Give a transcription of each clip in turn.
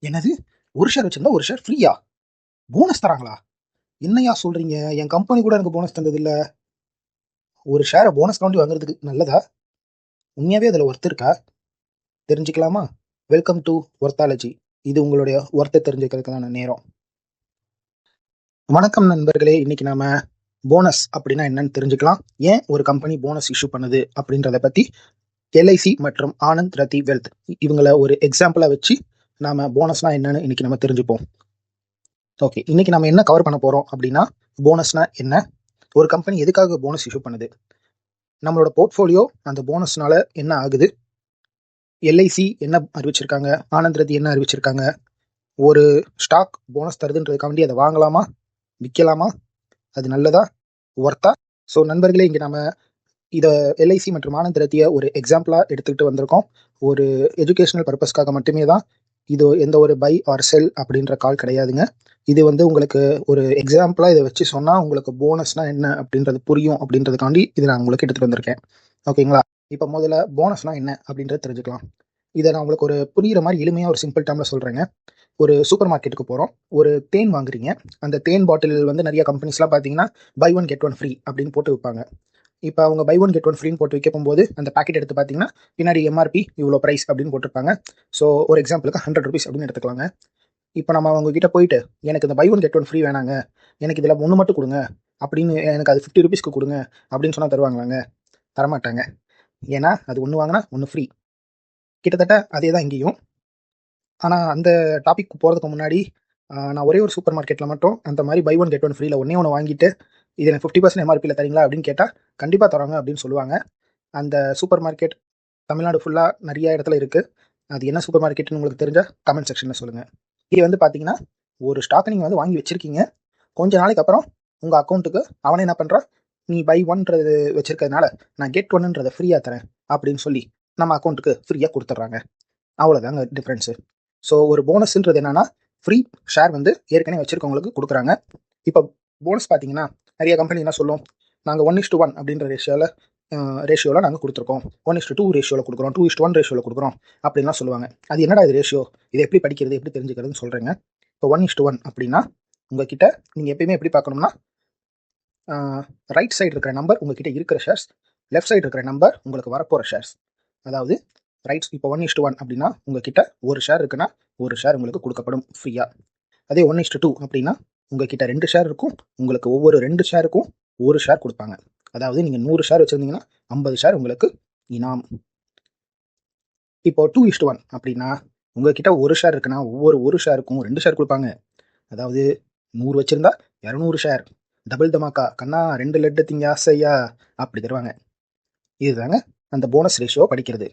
என்னது? ஒரு ஷேர் வச்சிருந்தா ஒரு ஷேர் ஃப்ரீயா? போனஸ் தராங்களா? என்னய்யா சொல்றீங்க? என் கம்பெனி கூட எனக்கு போனஸ் தந்ததில்ல. ஒரு ஷேர போனஸ் காண்டி வாங்குறதுக்கு நல்லதா? உண்மையாவே அதுல ஒர்த் இருக்கா? தெரிஞ்சுக்கலாமா? Welcome to worthology. இது உங்களுடைய ஒர்த்த தெரிஞ்சுக்கிறதுக்கான நேரம். வணக்கம் நண்பர்களே. இன்னைக்கு நாம போனஸ் அப்படின்னா என்னன்னு தெரிஞ்சுக்கலாம். ஏன் ஒரு கம்பெனி போனஸ் இஷ்யூ பண்ணுது அப்படின்றத பத்தி எல்ஐசி மற்றும் ஆனந்த் ரத்தி வெல்த் இவங்கள ஒரு எக்ஸாம்பிளா வச்சு நாம போனஸ்னா என்னன்னு இன்னைக்கு நம்ம தெரிஞ்சுப்போம். ஓகே, இன்னைக்கு நம்ம என்ன கவர் பண்ண போறோம் அப்படின்னா, போனஸ்னா என்ன, ஒரு கம்பெனி எதுக்காக போனஸ் இஷ்யூ பண்ணுது, நம்மளோட போர்ட்ஃபோலியோ அந்த போனஸ்னால என்ன ஆகுது, எல்ஐசி என்ன அறிவிச்சிருக்காங்க, ஆனந்த் ரத்தி என்ன அறிவிச்சிருக்காங்க, ஒரு ஸ்டாக் போனஸ் தருதுன்றதுக்காண்டி அதை வாங்கலாமா, விற்கலாமா, அது நல்லதா, ஒர்த்தா? ஸோ நண்பர்களே, இங்கே நம்ம இதை எல்ஐசி மற்றும் ஆனந்த் ரத்தியை ஒரு எக்ஸாம்பிளா எடுத்துக்கிட்டு வந்திருக்கோம். ஒரு எஜுகேஷனல் பர்பஸ்க்காக மட்டுமே தான். இது எந்த ஒரு பை ஆர் செல் அப்படின்ற கால் கிடையாதுங்க. இது உங்களுக்கு ஒரு எக்ஸாம்பிளா இதை வச்சு சொன்னா உங்களுக்கு போனஸ்னா என்ன அப்படின்றது புரியும் அப்படின்றதுக்காண்டி இதை நான் உங்களுக்கு எடுத்துட்டு வந்திருக்கேன். ஓகேங்களா? இப்போ முதல்ல போனஸ்னா என்ன அப்படின்றத தெரிஞ்சுக்கலாம். இதை நான் உங்களுக்கு ஒரு புரியுற மாதிரி எளிமையா ஒரு சிம்பிள் டேர்ம்ல சொல்றேங்க. ஒரு சூப்பர் மார்க்கெட்டுக்கு போறோம். ஒரு தேன் வாங்குறீங்க. அந்த தேன் பாட்டில் நிறைய கம்பெனிஸ்லாம் பார்த்தீங்கன்னா buy one get one free அப்படின்னு போட்டு விற்பாங்க. இப்போ அவங்க பை ஒன் கெட் ஒன் ஃப்ரீன்னு போட்டு விற்க போகும்போது அந்த பேக்கெட் எடுத்து பார்த்தீங்கன்னா பின்னாடி எம்ஆர்பி இவ்வளோ ப்ரைஸ் அப்படின்னு போட்டிருப்பாங்க. ஸோ ஒரு எக்ஸாம்பிளுக்கு 100 ருபீஸ் அப்படின்னு எடுத்துக்கலாங்க. இப்போ நம்ம அவங்க கிட்ட போயிட்டு எனக்கு இந்த buy one get one free வேணாங்க, எனக்கு இதில் ஒன்று மட்டும் கொடுங்க அப்படின்னு, எனக்கு அது 50 ருபீஸ்க்கு கொடுங்க அப்படின்னு சொன்னால் தருவாங்களாங்க? தரமாட்டாங்க. ஏன்னா அது ஒன்று வாங்கினா ஒன்று ஃப்ரீ. கிட்டத்தட்ட அதே தான் இங்கேயும். ஆனால் அந்த டாபிக் போகிறதுக்கு முன்னாடி நான் ஒரே ஒரு சூப்பர் மார்க்கெட்டில் மட்டும் அந்த மாதிரி பை ஒன் கெட் ஒன் ஃப்ரீல ஒன்றே ஒன்று வாங்கிட்டு இது எனக்கு 50% எம்ஆர்பியில் தரீங்களா அப்படின்னு கேட்டால் கண்டிப்பாக தராங்க அப்படின்னு சொல்லுவாங்க. அந்த சூப்பர் மார்க்கெட் தமிழ்நாடு ஃபுல்லாக நிறைய இடத்துல இருக்குது. அது என்ன சூப்பர் மார்க்கெட்னு உங்களுக்கு தெரிஞ்ச கமெண்ட் செக்ஷனில் சொல்லுங்கள். இது பார்த்தீங்கன்னா ஒரு ஸ்டாக்கை நீங்கள் வாங்கி வச்சுருக்கீங்க. கொஞ்ச நாளைக்கு அப்புறம் உங்கள் அக்கௌண்ட்டுக்கு அவனே என்ன பண்ணுறான், நீ பை ஒன்றது வச்சிருக்கிறதுனால நான் கெட் ஒன்னுன்றதை ஃப்ரீயாக தரேன் அப்படின்னு சொல்லி நம்ம அக்கௌண்ட்டுக்கு ஃப்ரீயாக கொடுத்துட்றாங்க. அவ்வளோதாங்க டிஃப்ரென்ஸு. ஸோ ஒரு போனஸ்ன்றது என்னன்னா, ஃப்ரீ ஷேர் ஏற்கனவே வச்சிருக்கவங்களுக்கு கொடுக்குறாங்க. இப்போ போனஸ் பார்த்தீங்கன்னா நிறைய கம்பெனி என்ன சொல்லும், நாங்கள் 1:1 அப்படின்ற ரேஷியோவில் நாங்கள் கொடுத்துருக்கோம், 1:2 ரேஷியோவில் கொடுக்குறோம், 2:1 ரேஷியோவில் கொடுக்குறோம் அப்படின்லாம் சொல்லுவாங்க. அது என்னடா இது ரேஷியோ, இதை எப்படி படிக்கிறது, எப்படி தெரிஞ்சுக்கிறதுன்னு சொல்கிறேங்க. இப்போ 1:1 அப்படின்னா உங்ககிட்ட நீங்கள் எப்பயுமே எப்படி பார்க்கணும்னா, ரைட் சைடு இருக்கிற நம்பர் உங்ககிட்ட இருக்கிற ஷேர்ஸ், லெஃப்ட் சைடு இருக்கிற நம்பர் உங்களுக்கு வரப்போகிற ஷேர்ஸ். அதாவது ரைட்ஸ் இப்போ 1:1 அப்படின்னா உங்ககிட்ட ஒரு ஷேர் இருக்குன்னா ஒரு ஷேர் உங்களுக்கு கொடுக்கப்படும் ஃப்ரீயாக. அதே 1:2 அப்படின்னா உங்ககிட்ட 2 ஷேர் இருக்கும், உங்களுக்கு ஒவ்வொரு 2 ஷேருக்கும் ஒரு ஷேர் கொடுப்பாங்க. அதாவது நீங்கள் 100 ஷேர் வச்சுருந்தீங்கன்னா 50 ஷேர் உங்களுக்கு இனாம். இப்போ 2:1 அப்படின்னா உங்ககிட்ட ஒரு ஷேர் இருக்குன்னா ஒரு ஷேருக்கும் 2 ஷேர் கொடுப்பாங்க. அதாவது 100 வச்சிருந்தா 200 ஷேர், டபுள் தமாக்கா, கண்ணா 2 லட்டு திங்க ஆசையா அப்படி தருவாங்க. இதுதாங்க அந்த போனஸ் ரேஷியோ படிக்கிறது.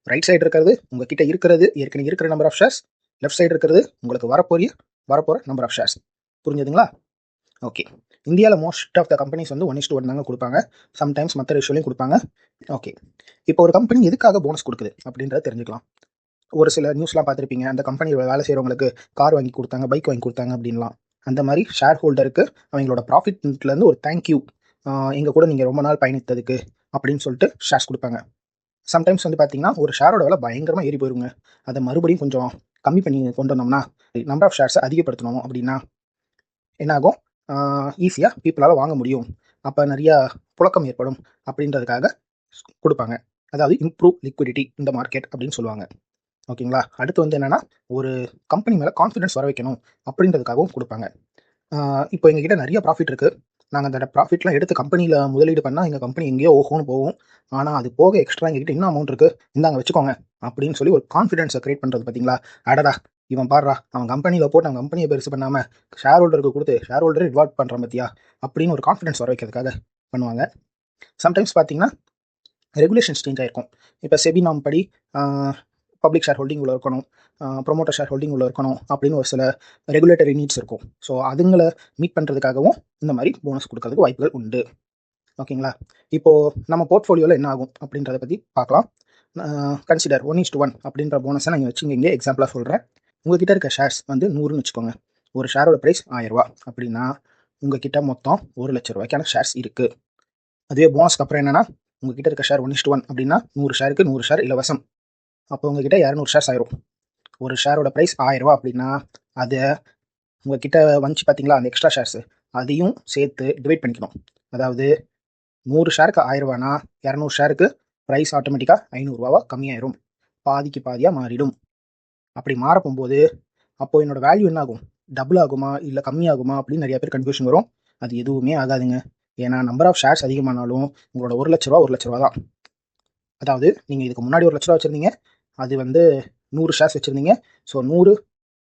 ரைட் சைடு இருக்கிறது உங்ககிட்ட இருக்கிறது ஏற்கனவே இருக்கிற number of shares, left side இருக்கிறது உங்களுக்கு வரப்போகிற நம்பர் ஆஃப் ஷேர்ஸ். புரிஞ்சுதுங்களா? ஓகே. இந்தியாவில் மோஸ்ட் ஆஃப் த கம்பெனிஸ் 1:1 தாங்க கொடுப்பாங்க. சம்டைம்ஸ் மற்ற ரேஷியோலையும் கொடுப்பாங்க. ஓகே, இப்போ ஒரு கம்பெனி எதுக்காக போனஸ் கொடுக்குது அப்படின்றத தெரிஞ்சுக்கலாம். ஒரு சில நியூஸ்லாம் பார்த்துருப்பீங்க, அந்த கம்பெனியில் வேலை செய்கிறவங்களுக்கு கார் வாங்கி கொடுத்தாங்க, பைக் வாங்கி கொடுத்தாங்க அப்படின்லாம். அந்த மாதிரி ஷேர் ஹோல்டருக்கு அவங்களோட ப்ராஃபிட்லேருந்து ஒரு தேங்க்யூ, எங்கள் கூட நீங்கள் ரொம்ப நாள் பயணித்ததுக்கு அப்படின்னு சொல்லிட்டு ஷேர்ஸ் கொடுப்பாங்க. சம்டைம்ஸ் பார்த்தீங்கன்னா ஒரு ஷேரோட விலை பயங்கரமாக ஏறி போயிருங்க. அதை மறுபடியும் கொஞ்சம் கம்மி பண்ணி கொண்டு வந்தோம்னா, நம்பர் ஆஃப் ஷேர்ஸை அதிகப்படுத்தணும் அப்படின்னா என்னாகும், ஈஸியாக பீப்புளால் வாங்க முடியும், அப்போ நிறையா புழக்கம் ஏற்படும் அப்படின்றதுக்காக கொடுப்பாங்க. அதாவது இம்ப்ரூவ் லிக்விடிட்டி இந்த மார்க்கெட் அப்படின்னு சொல்லுவாங்க. ஓகேங்களா? அடுத்து என்னென்னா, ஒரு கம்பெனி மேலே கான்ஃபிடன்ஸ் வர வைக்கணும் அப்படின்றதுக்காகவும் கொடுப்பாங்க. இப்போ எங்ககிட்ட நிறைய ப்ராஃபிட் இருக்குது, நாங்கள் அந்த ப்ராஃபிட்லாம் எடுத்து கம்பெனியில் முதலீடு பண்ணால் எங்கள் கம்பெனி எங்கேயோ ஓஹோன்னு போகும், ஆனால் அது போக எக்ஸ்ட்ரா எங்ககிட்ட இன்னும் அமௌண்ட் இருக்குது, இந்தாங்க வச்சுக்கோங்க அப்படின்னு சொல்லி ஒரு கான்ஃபிடன்ஸை க்ரியேட் பண்ணுறது. பார்த்தீங்களா? அடடா இவன் பாடுறா, அவன் கம்பெனியில் போட்டு அவன் கம்பெனியை பெருசு பண்ணாமல் ஷேர் ஹோல்டருக்கு கொடுத்து ஷேர் ஹோல்டரை ரிவார்ட் பண்ணுறான் பற்றியா அப்படின்னு ஒரு கான்ஃபிடன்ஸ் வர வைக்கிறதுக்காக பண்ணுவாங்க. சம்டைம்ஸ் பார்த்தீங்கன்னா ரெகுலேஷன்ஸ் சேஞ்ச் ஆகிருக்கும். இப்போ செபி நாம் படி பப்ளிக் ஷேர் ஹோல்டிங் உள்ள இருக்கணும், ப்ரொமோட்டர் ஷேர் ஹோல்டிங் உள்ள இருக்கணும் அப்படின்னு ஒரு சில ரெகுலேட்டரி நீட்ஸ் இருக்கும். ஸோ அதுங்களை மீட் பண்ணுறதுக்காகவும் இந்த மாதிரி போனஸ் கொடுக்கறதுக்கு வாய்ப்புகள் உண்டு. ஓகேங்களா? இப்போது நம்ம போர்ட்ஃபோலியோவில் என்ன ஆகும் அப்படின்றத பற்றி பார்க்கலாம். கன்சிடர் 1:1 அப்படின்ற போனஸை நான் வச்சுங்க இங்கே எக்ஸாம்பிளாக சொல்கிறேன். உங்ககிட்ட இருக்க ஷேர்ஸ் 100ன்னு வச்சுக்கோங்க. ஒரு ஷேரோட ப்ரைஸ் 1000 ரூபா அப்படின்னா உங்ககிட்ட மொத்தம் 1 லட்ச ரூபாய்க்கான ஷேர்ஸ் இருக்குது. அதுவே போனஸ்க்கு அப்புறம் என்னென்னா, உங்ககிட்ட இருக்க ஷேர் 1:1 அப்படின்னா 100 ஷேருக்கு 100 ஷேர் இலவசம். அப்போ உங்ககிட்ட 200 ஷேர்ஸ் ஆயிரும். ஒரு ஷேரோட ப்ரைஸ் 1000 ரூபா அப்படின்னா அதை உங்ககிட்ட வந்துச்சு பார்த்தீங்களா அந்த எக்ஸ்ட்ரா ஷேர்ஸ், அதையும் சேர்த்து டிவைட் பண்ணிக்கணும். அதாவது 100 ஷேருக்கு 1000 ரூபானா 200 ஷேருக்கு ப்ரைஸ் ஆட்டோமேட்டிக்காக 500 ரூபாவா கம்மியாயிரும், பாதிக்கு பாதியாக மாறிடும். அப்படி மாறப்போகும்போது அப்போ என்னோட வேல்யூ என்ன ஆகும், டபுள் ஆகுமா இல்லை கம்மியாகுமா அப்படின்னு நிறைய பேர் கன்ஃபியூஷன் வரும். அது எதுவுமே ஆகாதுங்க. ஏன்னா நம்பர் ஆஃப் ஷேர்ஸ் அதிகமானாலும் உங்களோட 1 லட்ச ரூபா 1 லட்ச ரூபா தான். அதாவது நீங்கள் இதுக்கு முன்னாடி 1 லட்ச ரூபா வச்சுருந்தீங்க, அது வந்து 100 ஷேர்ஸ் வச்சுருந்தீங்க. ஸோ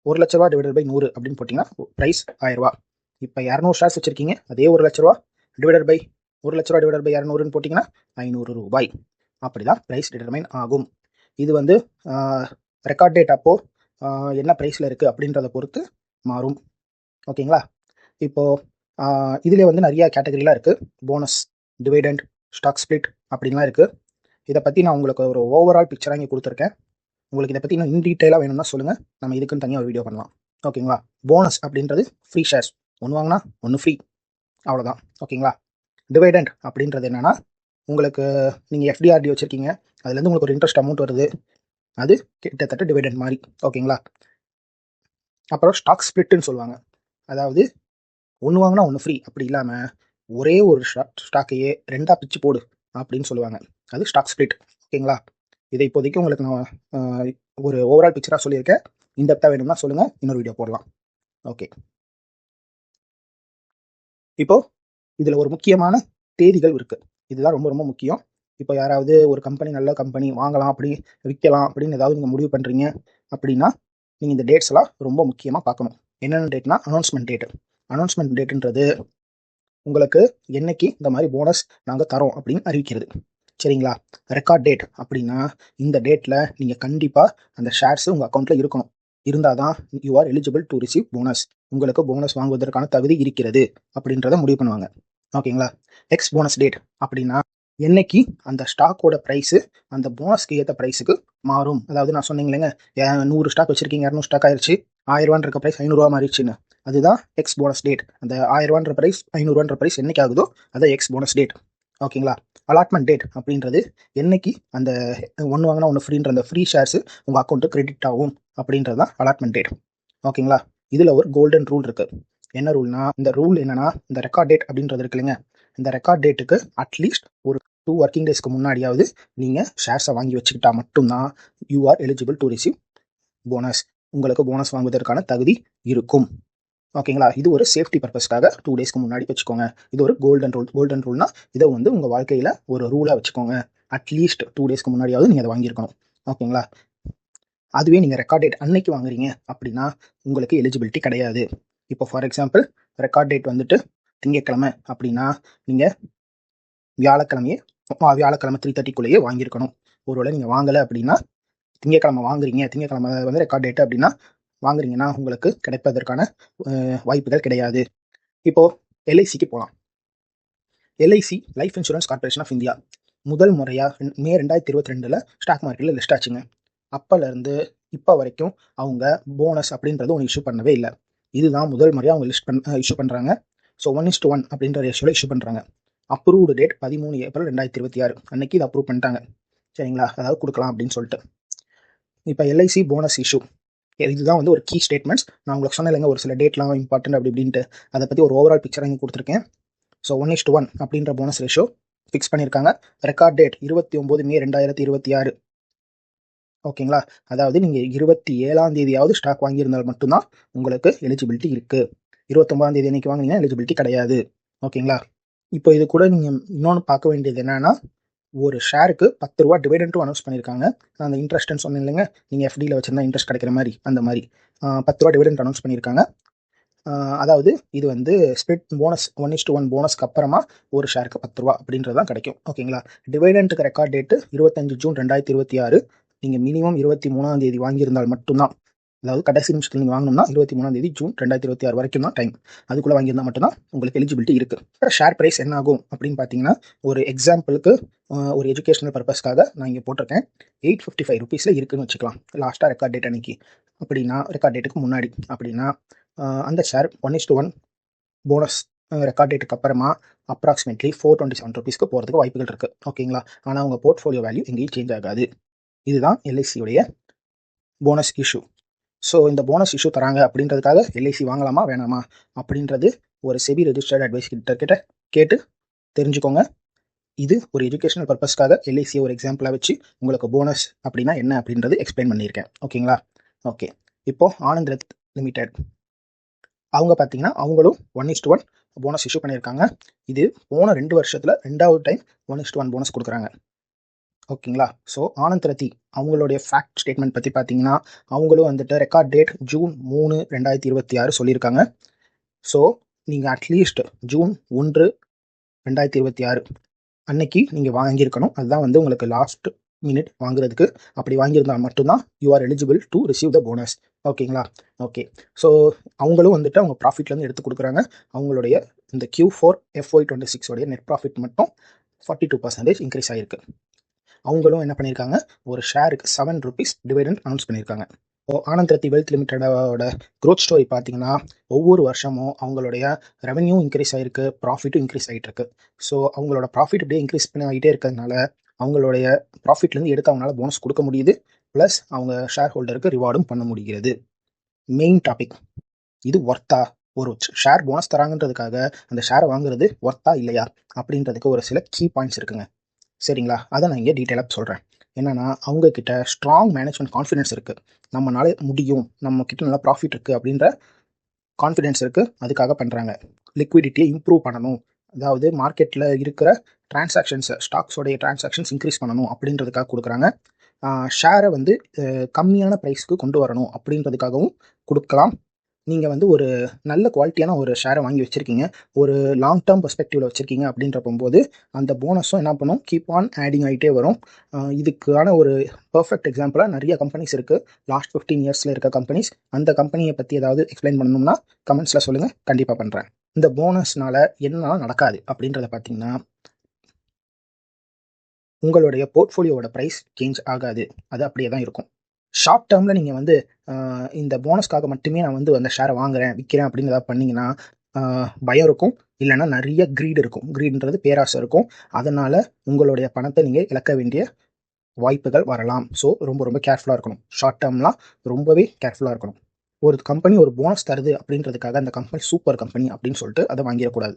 1 லட்ச ரூபா டிவைடட் பை 100 அப்படின்னு போட்டிங்கன்னா ப்ரைஸ் 1000 ரூபா. இப்போ 200 ஷேர்ஸ் வச்சுருக்கீங்க, அதே 1 லட்ச ரூபா டிவைடட் பை 1 லட்ச ரூபா டிவைடட் பை 200ன்னு போட்டிங்கன்னா 500 ரூபாய். அப்படி தான் ப்ரைஸ் டிட்டர்மைன் ஆகும். இது வந்து ரெக்கார்ட் டேட் அப்போது என்ன ப்ரைஸில் இருக்குது அப்படின்றத பொறுத்து மாறும். ஓகேங்களா? இப்போது இதில் வந்து நிறைய கேட்டகரிலாம் இருக்குது. போனஸ், டிவிடெண்ட், ஸ்டாக் ஸ்பிளிட் அப்படின்லாம் இருக்குது. இதை பற்றி நான் உங்களுக்கு ஒரு ஓவரால் பிக்சராக இங்கே கொடுத்துருக்கேன். உங்களுக்கு இதை பற்றி இன்னும் இன் டீட்டெயிலாக வேணும்னா சொல்லுங்கள், நம்ம இதுக்குன்னு தனியாக ஒரு வீடியோ பண்ணலாம். ஓகேங்களா? போனஸ் அப்படின்றது ஃப்ரீ ஷேர்ஸ், ஒன்று வாங்கினா ஒன்று ஃப்ரீ, அவ்வளோதான். ஓகேங்களா? டிவிடெண்ட் அப்படின்றது என்னென்னா, உங்களுக்கு நீங்கள் எஃப்டிஆர்டி வச்சுருக்கீங்க, அதுலேருந்து உங்களுக்கு ஒரு இன்ட்ரெஸ்ட் அமௌண்ட் வருது, அது கிட்டத்தட்ட டிவிடெண்ட் மாதிரி. ஓகேங்களா? அப்புறம் ஸ்டாக் ஸ்பிளிட்டுன்னு சொல்லுவாங்க. அதாவது ஒன்று வாங்கினா ஒன்று ஃப்ரீ அப்படி இல்லாமல் ஒரே ஒரு ஸ்டாக்கையே 2ஆக பிச்சு போடு அப்படின்னு சொல்லுவாங்க. அது ஸ்டாக் ஸ்பிளிட். ஓகேங்களா? இதை இப்போதைக்கு உங்களுக்கு நான் ஒரு ஓவரால் பிக்சராக சொல்லியிருக்கேன். இந்த டெப்த்தாக வேணும்னா சொல்லுங்கள், இன்னொரு வீடியோ போடலாம். ஓகே. இப்போது இதில் ஒரு முக்கியமான தேதிகள் இருக்குது. இதுதான் ரொம்ப ரொம்ப முக்கியம். இப்போ யாராவது ஒரு கம்பெனி நல்ல கம்பெனி வாங்கலாம் அப்படி விற்கலாம் அப்படின்னு ஏதாவது நீங்கள் முடிவு பண்ணுறீங்க அப்படின்னா நீங்கள் இந்த டேட்ஸ் எல்லாம் ரொம்ப முக்கியமாக பார்க்கணும். என்னென்ன டேட்னா, அனௌன்ஸ்மெண்ட் டேட்டு. அனௌன்ஸ்மெண்ட் டேட்டுன்றது உங்களுக்கு என்னைக்கு இந்த மாதிரி போனஸ் நாங்கள் தரோம் அப்படின்னு அறிவிக்கிறது. சரிங்களா? ரெக்கார்ட் டேட் அப்படின்னா இந்த டேட்டில் நீங்கள் கண்டிப்பாக அந்த ஷேர்ஸ் உங்கள் அக்கௌண்ட்டில் இருக்கணும். இருந்தால் தான் you are eligible to receive bonus, உங்களுக்கு போனஸ் வாங்குவதற்கான தகுதி இருக்கிறது அப்படின்றத முடிவு பண்ணுவாங்க. ஓகேங்களா? எக்ஸ் போனஸ் டேட் அப்படின்னா என்னைக்கு அந்த ஸ்டாக்கோட ப்ரைஸு அந்த போனஸ்க்கு ஏற்ற ப்ரைஸுக்கு மாறும். அதாவது நான் சொன்னீங்க இல்லைங்க, 100 ஸ்டாக் வச்சுருக்கீங்க, 200 ஸ்டாக் ஆயிடுச்சு, 1000 ரூபான்ற இருக்க ப்ரைஸ் 500 ரூபா மாறிடுச்சுன்னு, அதுதான் எக்ஸ் போனஸ் டேட். அந்த 1000 ரூபான்ற ப்ரைஸ் 500 ரூபான்ற ப்ரைஸ் என்னைக்கு ஆகுதோ அதை எக்ஸ் போனஸ் டேட். ஓகேங்களா? அலாட்மெண்ட் டேட் அப்படின்றது என்னைக்கு அந்த ஒன்று வாங்கினா ஒன்று ஃப்ரீன்ற அந்த ஃப்ரீ ஷேர்ஸ் உங்கள் அக்கௌண்ட்டு கிரெடிட் ஆகும் அப்படின்றது தான் அலாட்மெண்ட் டேட். ஓகேங்களா? இதில் ஒரு கோல்டன் ரூல் இருக்குது. என்ன ரூல்னா, இந்த ரூல் என்னன்னா, இந்த ரெக்கார்ட் டேட் அப்படின்றது இருக்கு இல்லைங்க, இந்த ரெக்கார்ட் டேட்டுக்கு அட்லீஸ்ட் ஒரு 2 ஒர்க்கிங் டேஸ்க்கு முன்னாடியாவது நீங்கள் ஷேர்ஸை வாங்கி வச்சுக்கிட்டா மட்டும்தான் you are eligible to receive bonus, உங்களுக்கு போனஸ் வாங்குவதற்கான தகுதி இருக்கும். ஓகேங்களா? இது ஒரு சேஃப்டி பர்பஸ்க்காக 2 டேஸ்க்கு முன்னாடி வச்சுக்கோங்க. இது ஒரு கோல்டன் ரூல். கோல்டன் ரூல்னா இதை வந்து உங்கள் வாழ்க்கையில் ஒரு ரூலாக வச்சுக்கோங்க. அட்லீஸ்ட் 2 டேஸ்க்கு முன்னாடியாவது நீங்கள் அதை வாங்கியிருக்கணும். ஓகேங்களா? அதுவே நீங்கள் ரெக்கார்ட் டேட் அன்னைக்கு வாங்குறீங்க அப்படின்னா உங்களுக்கு எலிஜிபிலிட்டி கிடையாது. இப்போ ஃபார் எக்ஸாம்பிள் ரெக்கார்ட் டேட் வந்துட்டு திங்கட்கிழமை அப்படின்னா நீங்கள் வியாழக்கிழமை 3:30க்குள்ளேயே வாங்கியிருக்கணும். ஒருவேளை நீங்கள் வாங்கலை அப்படின்னா திங்கட்கிழமை வாங்குறீங்க, திங்கட்கிழமை வந்து ரெக்கார்ட் டேட் அப்படின்னா வாங்குறீங்கன்னா உங்களுக்கு கிடைப்பதற்கான வாய்ப்புகள் கிடையாது. இப்போது எல்ஐசிக்கு போகலாம். LIC life insurance corporation of India முதல் முறையாக மே 2022 ஸ்டாக் மார்க்கெட்டில் லிஸ்ட் ஆச்சுங்க. அப்போலேருந்து இப்போ வரைக்கும் அவங்க போனஸ் அப்படின்றது ஒன்று இஷ்யூ பண்ணவே இல்லை. இதுதான் முதல் முறையாக அவங்க இஷ்யூ பண்ணுறாங்க. ஸோ 1:1 அப்படின்ற ரேஷியோவில் இஷ்யூ பண்ணுறாங்க. அப்ரூவ்டு டேட் 13 ஏப்ரல் 2026 அன்னைக்கு இதை அப்ரூவ் பண்ணிட்டாங்க. சரிங்களா? அதாவது கொடுக்கலாம் அப்படின்னு சொல்லிட்டு. இப்போ எல்ஐசி போனஸ் இஷ்யூ, இதுதான் வந்து ஒரு கீ ஸ்டேட்மெண்ட்ஸ். நான் உங்களுக்கு சொன்னேன் இல்லைங்க, ஒரு சில டேட்லாம் இம்பார்ட்டன்ட் அப்படி இப்படின்ட்டு, அதை பற்றி ஒரு ஓவரால் பிக்சர் இங்கே கொடுத்துருக்கேன். ஸோ 1:1 அப்படின்ற போனஸ் ரேஷியோ ஃபிக்ஸ் பண்ணியிருக்காங்க. ரெக்கார்ட் டேட் 29 மே 2026. ஓகேங்களா? அதாவது நீங்கள் 27ஆம் தேதியாவது ஸ்டாக் வாங்கியிருந்தால் மட்டும்தான் உங்களுக்கு எலிஜிபிலிட்டி இருக்குது. 29ஆம் தேதி அன்னைக்கு வாங்கினீங்கன்னா எலிஜிபிலிட்டி கிடையாது. ஓகேங்களா? இப்போ இது கூட நீங்கள் இன்னொன்று பார்க்க வேண்டியது என்னன்னா, ஒரு ஷேருக்கு 10 ரூபா டிவிடெண்ட்டும் அனௌன்ஸ் பண்ணியிருக்காங்க. நான் அந்த இன்ட்ரெஸ்ட்னு சொன்னேன் இல்லைங்க, நீங்கள் எஃப்டியில் வச்சிருந்தா இன்ட்ரெஸ்ட் கிடைக்கிற மாதிரி, அந்த மாதிரி 10 ரூபா டிவிடெண்ட் அனௌன்ஸ் பண்ணியிருக்காங்க. அதாவது இது வந்து ஸ்பிளிட் போனஸ் 1:1 போனஸ்க்கு அப்புறமா ஒரு ஷேருக்கு 10 ரூபா அப்படின்றது தான் கிடைக்கும். ஓகேங்களா? டிவிடெண்ட்டுக்கு ரெக்கார்ட் டேட்டு 25 ஜூன் 2026. நீங்கள் மினிமம் 23ஆம் தேதி வாங்கியிருந்தால் மட்டும்தான், அதாவது கடைசி நிமிஷத்தில் நீங்கள் வாங்கணும்னா 23ஆம் தேதி ஜூன் 2026 வரைக்கும் தான் டைம். அதுக்குள்ளே வாங்கியிருந்தால் மட்டும்தான் உங்களுக்கு எலிஜிபிலிட்டி இருக்குது. அப்புறம் ஷேர் ப்ரைஸ் என்ன ஆகும் அப்படின்னு பார்த்தீங்கன்னா, ஒரு எக்ஸாம்பிளுக்கு ஒரு எஜுகேஷனல் பர்பஸ்க்காக நான் இங்கே போட்டிருக்கேன். 855 ருபீஸில் இருக்குதுன்னு வச்சுக்கலாம் லாஸ்ட்டாக ரெக்கார்ட் டேட் அன்னைக்கு. அப்படின்னா ரெக்கார்ட் டேட்டுக்கு முன்னாடி அப்படின்னா அந்த ஷேர் 1:1 போனஸ் ரெக்கார்ட் டேட்டுக்கு அப்புறமா அப்ராக்சிமேட்லி 427 ருபீஸ்க்கு போகிறதுக்கு வாய்ப்புகள் இருக்குது. ஓகேங்களா? ஆனால் உங்கள் போர்ட்ஃபோலியோ வேல்யூ எங்கேயும் சேஞ்ச் ஆகாது. இதுதான் எல்ஐசியுடைய போனஸ் இஷ்யூ. ஸோ இந்த போனஸ் இஷ்யூ தராங்க அப்படின்றதுக்காக எல்ஐசி வாங்கலாமா வேணாமா அப்படின்றது ஒரு செபி ரெஜிஸ்டர்ட் அட்வைஸ் கிட்ட கேட்டு தெரிஞ்சுக்கோங்க. இது ஒரு எஜுகேஷனல் பர்பஸ்க்காக எல்ஐசியை ஒரு எக்ஸாம்பிளாக வச்சு உங்களுக்கு போனஸ் அப்படின்னா என்ன அப்படின்றது எக்ஸ்பிளைன் பண்ணியிருக்கேன். ஓகேங்களா? ஓகே. இப்போ ஆனந்த் ரத் லிமிடெட் அவங்க பார்த்தீங்கன்னா அவங்களும் 1:1 போனஸ் இஷ்யூ பண்ணியிருக்காங்க. இது போன 2 வருஷத்தில் 2வது டைம் 1:1 போனஸ் கொடுக்குறாங்க. ஓகேங்களா? ஸோ ஆனந்த் ரத்தி அவங்களுடைய ஃபேக்ட் ஸ்டேட்மெண்ட் பற்றி பார்த்தீங்கன்னா அவங்களும் வந்துட்டு ரெக்கார்ட் டேட் ஜூன் 3, 2026 சொல்லியிருக்காங்க. ஸோ நீங்கள் அட்லீஸ்ட் ஜூன் 1, 2026 அன்னைக்கு நீங்கள் வாங்கியிருக்கணும். அதுதான் வந்து உங்களுக்கு லாஸ்ட் மினிட் வாங்குறதுக்கு. அப்படி வாங்கியிருந்தால் மட்டும்தான் you are eligible to receive the bonus. ஓகேங்களா? ஓகே. ஸோ அவங்களும் வந்துட்டு அவங்க ப்ராஃபிட்லேருந்து எடுத்து கொடுக்குறாங்க. அவங்களுடைய இந்த Q4 FY26 உடைய நெட் ப்ராஃபிட் மட்டும் 42% இன்க்ரீஸ் ஆகிருக்கு. அவங்களும் என்ன பண்ணியிருக்காங்க, ஒரு ஷேருக்கு 7 rupees டிவிடெண்ட் அனௌன்ஸ் பண்ணியிருக்காங்க. Anand Rathi wealth லிமிடெடோட growth story பார்த்தீங்கன்னா ஒவ்வொரு வருஷமும் அவங்களுடைய ரெவன்யூ இன்க்ரீஸ் ஆகிருக்கு, ப்ராஃபிட்டும் இன்க்ரீஸ் ஆகிட்டு இருக்கு. ஸோ அவங்களோட ப்ராஃபிட் இப்படியே இன்க்ரீஸ் பண்ணி ஆகிட்டே இருக்கிறதுனால அவங்களுடைய ப்ராஃபிட்லேருந்து எடுத்து அவங்களால போனஸ் கொடுக்க முடியுது. ப்ளஸ் அவங்க ஷேர் ஹோல்டருக்கு ரிவார்டும் பண்ண முடிகிறது. மெயின் டாபிக், இது ஒர்த்தா? ஒரு ஷேர் போனஸ் தராங்கன்றதுக்காக அந்த ஷேரை வாங்குறது ஒர்த்தா இல்லையா அப்படின்றதுக்கு ஒரு சில கீ பாயிண்ட்ஸ் இருக்குங்க. சரிங்களா? அதை நான் இங்கே டீட்டெயிலாக சொல்கிறேன். என்னன்னா அவங்கக்கிட்ட ஸ்ட்ராங் மேனேஜ்மெண்ட் கான்ஃபிடென்ஸ் இருக்குது. நம்மளால முடியும், நம்மக்கிட்ட நல்லா ப்ராஃபிட் இருக்குது அப்படின்ற கான்ஃபிடென்ஸ் இருக்குது. அதுக்காக பண்ணுறாங்க. லிக்விடிட்டியை இம்ப்ரூவ் பண்ணணும், அதாவது மார்க்கெட்டில் இருக்கிற டிரான்சாக்ஷன்ஸை, ஸ்டாக்ஸோடைய டிரான்சாக்ஷன்ஸ் இன்க்ரீஸ் பண்ணணும் அப்படின்றதுக்காக கொடுக்குறாங்க. ஷேரை வந்து கம்மியான ப்ரைஸ்க்கு கொண்டு வரணும் அப்படின்றதுக்காகவும் கொடுக்கலாம். நீங்கள் வந்து ஒரு நல்ல குவாலிட்டியான ஒரு ஷேரை வாங்கி வச்சுருக்கீங்க, ஒரு லாங் டேர்ம் பெர்ஸ்பெக்டிவில் வச்சுருக்கீங்க அப்படின்றப்போது அந்த போனஸும் என்ன பண்ணும், கீப் ஆன் ஆடிங் ஆகிட்டே வரும். இதுக்கான ஒரு பர்ஃபெக்ட் எக்ஸாம்பிளாக நிறைய கம்பெனிஸ் இருக்குது. லாஸ்ட் 15 இயர்ஸில் இருக்க கம்பெனிஸ். அந்த கம்பெனியை பற்றி ஏதாவது எக்ஸ்பிளைன் பண்ணணும்னா கமெண்ட்ஸில் சொல்லுங்கள், கண்டிப்பாக பண்ணுறேன். இந்த போனஸ்னால் என்னெல்லாம் நடக்காது அப்படின்றத பார்த்தீங்கன்னா, உங்களுடைய போர்ட்ஃபோலியோட ப்ரைஸ் சேஞ்ச் ஆகாது, அது அப்படியே தான் இருக்கும். ஷார்ட் டேர்மில் நீங்கள் வந்து இந்த போனஸ்க்காக மட்டுமே நான் வந்து அந்த ஷேரை வாங்குறேன், விற்கிறேன் அப்படின்னு ஏதாவது பண்ணிங்கன்னா பயம் இருக்கும், இல்லைன்னா நிறைய க்ரீட் இருக்கும். க்ரீடுன்றது பேராசை இருக்கும். அதனால் உங்களுடைய பணத்தை நீங்கள் இழக்க வேண்டிய வாய்ப்புகள் வரலாம். ஸோ ரொம்ப ரொம்ப கேர்ஃபுல்லாக இருக்கணும். ஷார்ட் டேர்ம்லாம் ரொம்பவே கேர்ஃபுல்லாக இருக்கணும். ஒரு கம்பெனி ஒரு போனஸ் தருது அப்படின்றதுக்காக அந்த கம்பெனி சூப்பர் கம்பெனி அப்படின்னு சொல்லிட்டு அதை வாங்கிடக்கூடாது.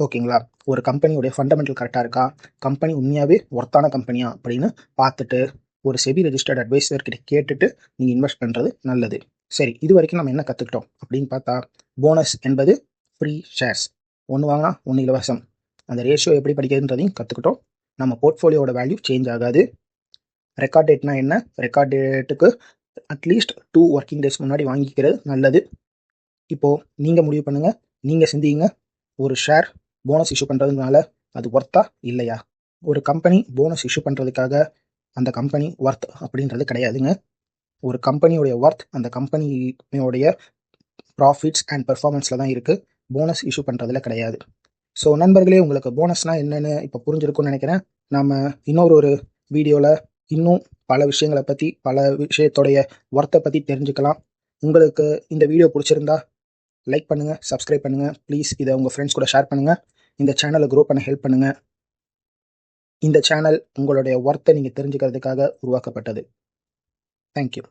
ஓகேங்களா? ஒரு கம்பெனியோடைய ஃபண்டமெண்டல் கரெக்டாக இருக்கா, கம்பெனி உண்மையாகவே ஒர்த்தான கம்பெனியா அப்படின்னு பார்த்துட்டு ஒரு செபி ரெஜிஸ்டர்ட் அட்வைசர்கிட்ட கேட்டுட்டு நீங்கள் இன்வெஸ்ட் பண்ணுறது நல்லது. சரி, இது வரைக்கும் நம்ம என்ன கற்றுக்கிட்டோம் அப்படின்னு பார்த்தா, போனஸ் என்பது ஃப்ரீ ஷேர்ஸ், ஒன்று வாங்கினா 1 இலவசம். அந்த ரேஷியோ எப்படி படிக்கிறதுன்றதையும் கற்றுக்கிட்டோம். நம்ம போர்ட்ஃபோலியோட வேல்யூ சேஞ்ச் ஆகாது. ரெக்கார்ட் டேட்னா என்ன, ரெக்கார்ட் டேட்டுக்கு அட்லீஸ்ட் 2 ஒர்க்கிங் டேஸ் முன்னாடி வாங்கிக்கிறது நல்லது. இப்போது நீங்கள் முடிவு பண்ணுங்கள், நீங்கள் சிந்திங்க. ஒரு ஷேர் போனஸ் இஷ்யூ பண்ணுறதுனால அது ஒர்த்தா இல்லையா? ஒரு கம்பெனி போனஸ் இஷ்யூ பண்ணுறதுக்காக அந்த கம்பெனி ஒர்த் அப்படின்றது கிடையாதுங்க. ஒரு கம்பெனியோடைய ஒர்த் அந்த கம்பெனியோடைய ப்ராஃபிட்ஸ் அண்ட் பெர்ஃபார்மன்ஸில் தான் இருக்குது, போனஸ் இஷ்யூ பண்ணுறதுல கிடையாது. ஸோ நண்பர்களே, உங்களுக்கு போனஸ்னால் என்னென்னு இப்போ புரிஞ்சிருக்கும்னு நினைக்கிறேன். நம்ம இன்னொரு வீடியோவில் இன்னும் பல விஷயங்களை பற்றி, பல விஷயத்தோடைய ஒர்த்தை பற்றி தெரிஞ்சுக்கலாம். உங்களுக்கு இந்த வீடியோ பிடிச்சிருந்தா லைக் பண்ணுங்கள், சப்ஸ்கிரைப் பண்ணுங்கள். ப்ளீஸ் இதை உங்கள் ஃப்ரெண்ட்ஸ் கூட ஷேர் பண்ணுங்கள். இந்த சேனலை க்ரோ பண்ண ஹெல்ப் பண்ணுங்கள். இந்த சேனல் உங்களுடைய ஒர்த்தை நீங்கள் தெரிஞ்சுக்கிறதுக்காக உருவாக்கப்பட்டது. தேங்க்யூ.